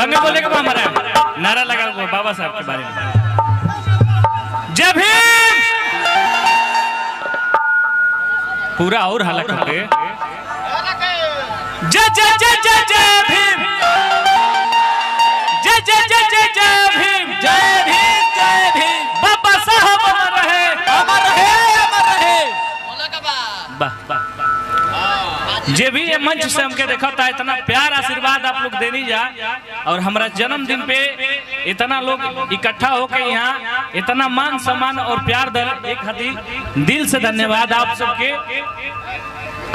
संगे बोले के हमारा नारा लगा बाबा साहब के बारे में। जय भीम पूरा और हल्ला करके जय जय जय जय जय भीम जय जय जय जय जय भीम जय भीम जय भीम बाबा साहब अमर रहे अमर रहे अमर रहे। वाह वाह जे भी ये मंच से हमके देखा था इतना प्यार आशीर्वाद आप लोग देनी जा और हमारा जन्मदिन पे इतना लोग इकट्ठा होकर यहाँ इतना मान सम्मान और प्यार दे एक खातिर दिल से धन्यवाद आप सबके।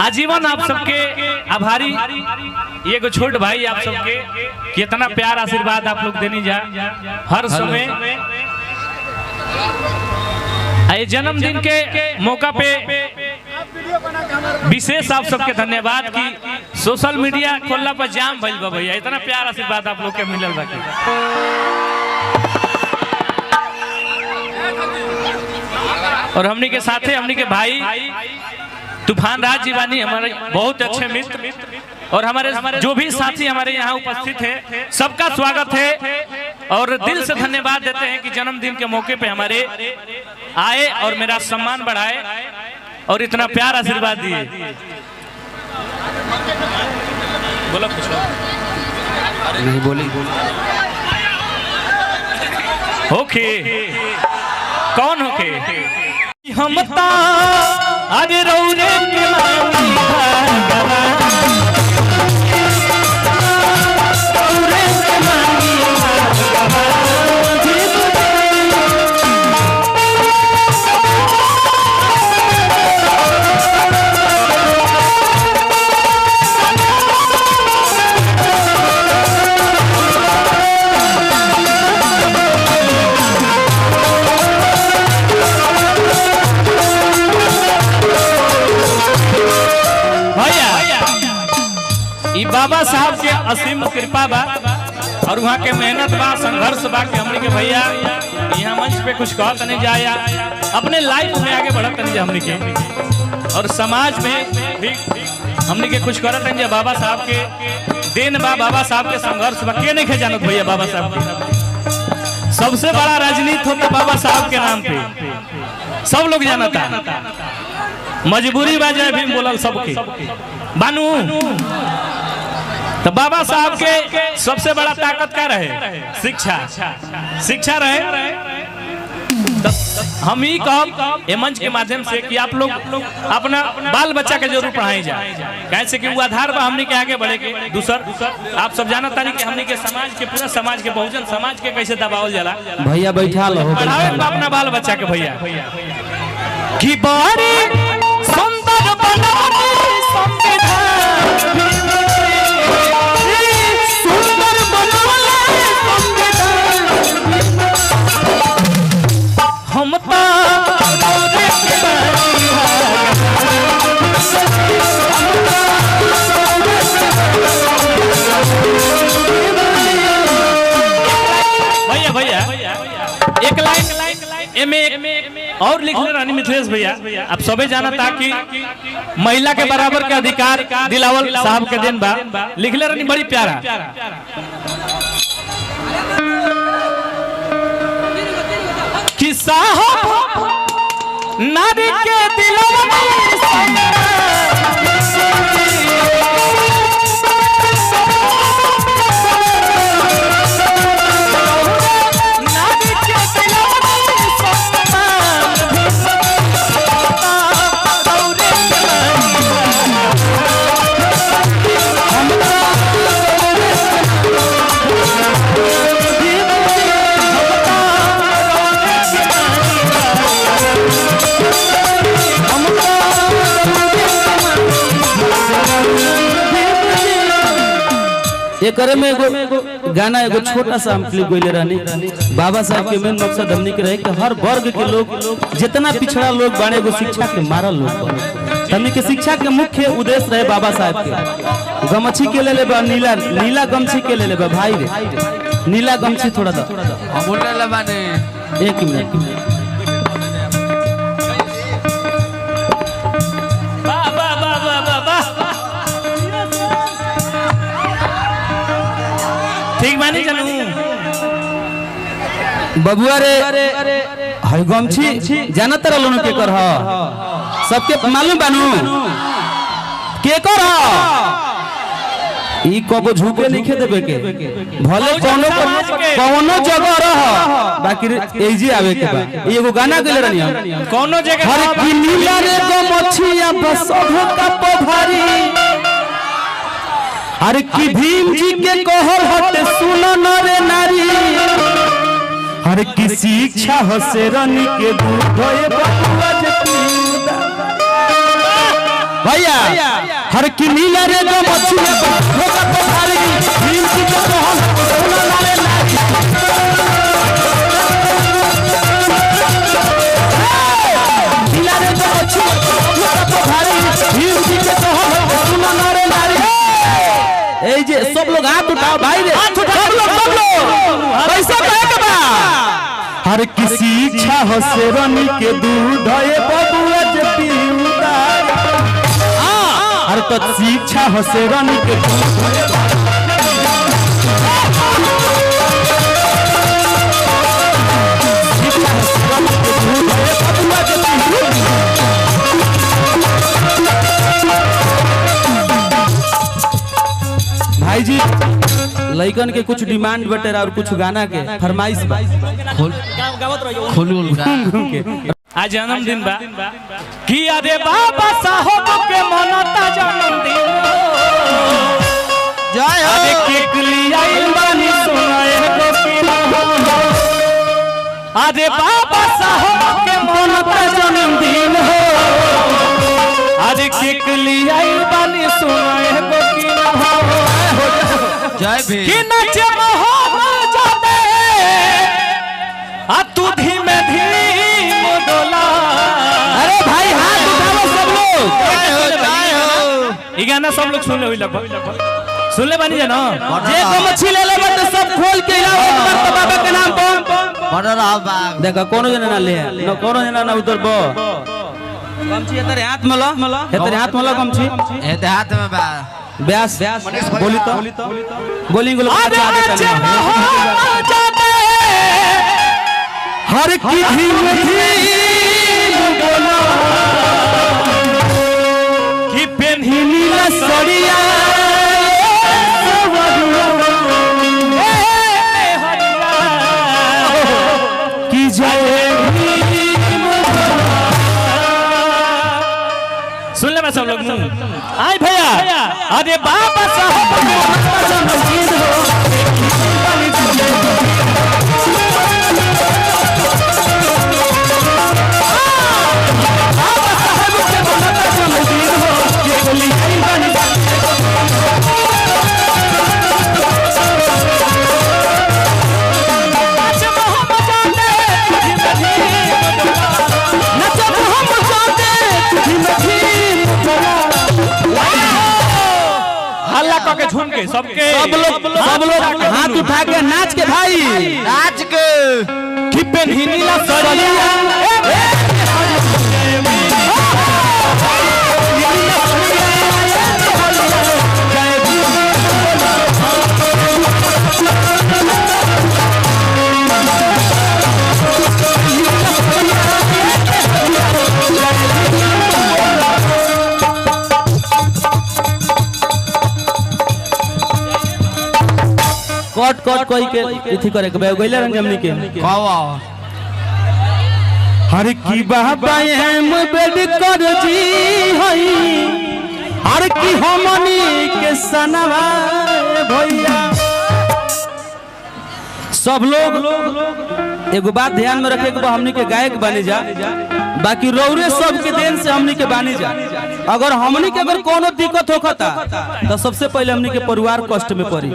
आजीवन आप सबके आभारी ये को छोट भाई आप सबके कितना प्यार आशीर्वाद आप लोग देनी जा हर समय। जन्मदिन के मौका पे विशेष आप सबके धन्यवाद की सोशल मीडिया खोलना पर जाम भइल बा भैया इतना प्यार आशीर्वाद आप लोग के मिलल बा। और हमनी के साथे हमनी के भाई तूफान राज जीवानी हमारे बहुत अच्छे मित्र और हमारे जो भी साथी हमारे यहाँ उपस्थित है सबका स्वागत है और दिल से धन्यवाद देते हैं कि जन्मदिन के मौके पे हमारे आए और मेरा सम्मान बढ़ाए और इतना प्यार आशीर्वाद दिए। बोलो कुछ नहीं बोली ओके कौन होके हम अरे रौरे के बाबा साहब के असीम कृपा बा और वहाँ के मेहनत बा संघर्ष बा के हमनी के भैया यहाँ मंच पे कुछ कहत नहीं जाया अपने लाइफ में आगे बढ़त नहीं जा हमनी के और समाज में भी हमनी के कुछ करत नहीं जा। बाबा साहब के देन बा बाबा साहब के संघर्ष बा के नहीं जानत भैया बाबा साहब के सबसे बड़ा राजनीति होता बाबा साहब के नाम पे सब लोग जानता मजबूरी बा जय भीम बोलल सबके बानू तो बाबा साहब के सबसे बड़ा ताकत क्या रहे शिक्षा शिक्षा रहे। तो हम ही कहो ये मंच के माध्यम से कि आप लोग अपना बाल बच्चा के जरूर पढ़ाई जाए कैसे कि वो आधार पर हमने के आगे बढ़े के दूसर आप सब जाना तारी कि हमने के समाज के पूरा समाज के बहुजन समाज के कैसे दबावल जाला भैया बैठा लो पढ़ावे अपना बाल बच्चा के भैया कि बारी सुंदर बनाने संविधान भैया एक लाइन और लिख ले रानी मिथिलेश भैया आप सबे जाना था कि महिला के बराबर के अधिकार दिलावल साहब के दिन बा लिख ले रानी बड़ी प्यारा कि साहब नारी के दिलवा एकरे में एगो गाना एगो छोटा सा हम क्लिप गोले रहनी बाबा साहब के मेन मकसद हमनी के रहे कि हर वर्ग के लोग जितना पिछड़ा लोग बाने एगो शिक्षा के मारल लोग हमनी के शिक्षा के मुख्य उद्देश्य रहे बाबा साहब के गमछी के ले बा नीला नीला गमछी के ले बा भाई रे नीला गमछी थोड़ा दा बोलने लबाने एक मिनट ठीक बानी जानू बबुआ रे हर गमछी जाना तरह लोन के कर सबके मालूम बानू के कर ई कबो झुके लिखे देबे के भले कोनो जगह रह बाकी एजी आवे के बा एगो गाना गले रहनी कोनो जगह हर की नीला रे गमछिया बस का पभारी हर की भीम जी के कहल हटे सुन न रे नारी हर की शिक्षा हो से रानी के दूध होए बबुआ जतीदा भैया हर की नीला रे गमछिया बस का पभारी भीम जी के कहल सुन न रे नारी नीला रे गमछिया बस का पभारी भीम जी के कहल सुन न रे नारी ए जे सब लोग हाथ उठाओ भाई रे सब लोग पैसा कहे के बा हर किसी इच्छा हो से रानी के दूध है बबुआ जतीदा हर तो शिक्षा हो से रानी के दूध है बबुआ जतीदा भाई जी लइकन के कुछ डिमांड बटेरा और कुछ गाना के फरमाइश बा आज जन्मदिन बा कि अरे बाबा साहब के मनता जन्मदिन जय हो अरे केक लिया बानी सुनाए गो कि अरे बाबा साहब के मनता जन्मदिन हो अरे केक लिया बानी सुनाए गो कि जय भीम कि नचे मोहब्बत जाते आ तू धीमे धीमे डोला अरे भाई हाथ उठाओ सब लोग ये गाना सब लोग सुन ले हुई लगभग सुन ले बानी जानो जे गमछी ले ले बट सब खोल के लाओ एक बार तो बाबा के नाम पर बड़ा रहा बाग देखा कोनो जना ना ले न कोनो जना ना उधर बो गमछी तेरे हाथ में लो तेरे हाथ में लो गमछी एते हाथ में बा व्यास बोली तो बोलिंग लोग हर की धीम धीम बोलो कि पेन्हिनी नीला सड़िया की जय सुन ले मैं सब लोग आए भैया अरे बाबा साहब जन्मदिन हो के झूम के सबके सब लोग हाथ उठा के नाच के भाई नाच के कि पेन्हिनी ला सड़िया कट कट कोई के इथि करे के गइले रंग हमनी के कवा हर की बाबा हम बेड कर जी हई हर की हमनी के सनवा भैया सब लोग एगो बात ध्यान में रखे के हमनी के गायक बने जा बाकी रौरे सब के देन से हमनी के बानी जा अगर हमनी के अगर कोनो दिक्कत होखता तो सबसे पहले हमनी के परिवार कष्ट में पड़ी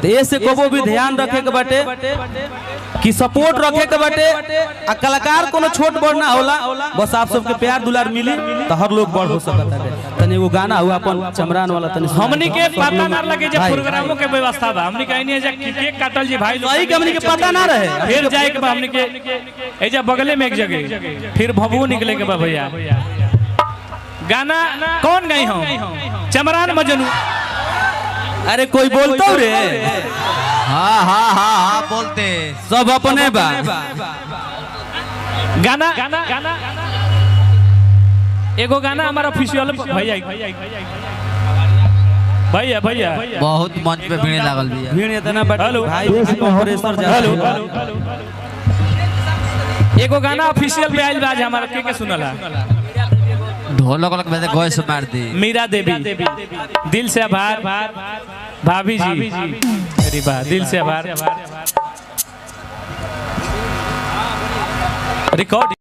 तो ऐसे कबो भी ध्यान रखे के बाटे कि सपोर्ट रखे के बाटे आ कलाकार कोनो छोट बड़ ना होला बस आप सबके प्यार दुलार मिली तो हर लोग बड़ हो सकता है तनी एगो गाना हुआ अपन चमरान वाला तनी हमनी के पता ना लगे जब प्रोग्रामों के व्यवस्था बा हमनी कहीं नहीं जा केक काटल जी भाई सही के हमनी के पता ना रहे फिर जाए के बा हमनी के एजा बगले में एक जगह फिर भभू निकले के बा भैया गाना कौन गाई हम चमरान मजनू अरे कोई बोलता रे हाँ हाँ हाँ हाँ बोलते सब अपने बा गाना एगो गाना हमारा ऑफिशियल भैया भैया भैया बहुत मंच पे भीड़ लागल भी है। भीड़ इतना बड़ा हेलो। भाई कंप्रेसर जा हेलो एगो गाना ऑफिशियल पे आइल बा आज हमारा के सुनला ढोलक वोलक में गोय से मार दी। मीरा देवी दिल से आभार भाभी जी अरे वाह दिल से आभार रिकॉर्ड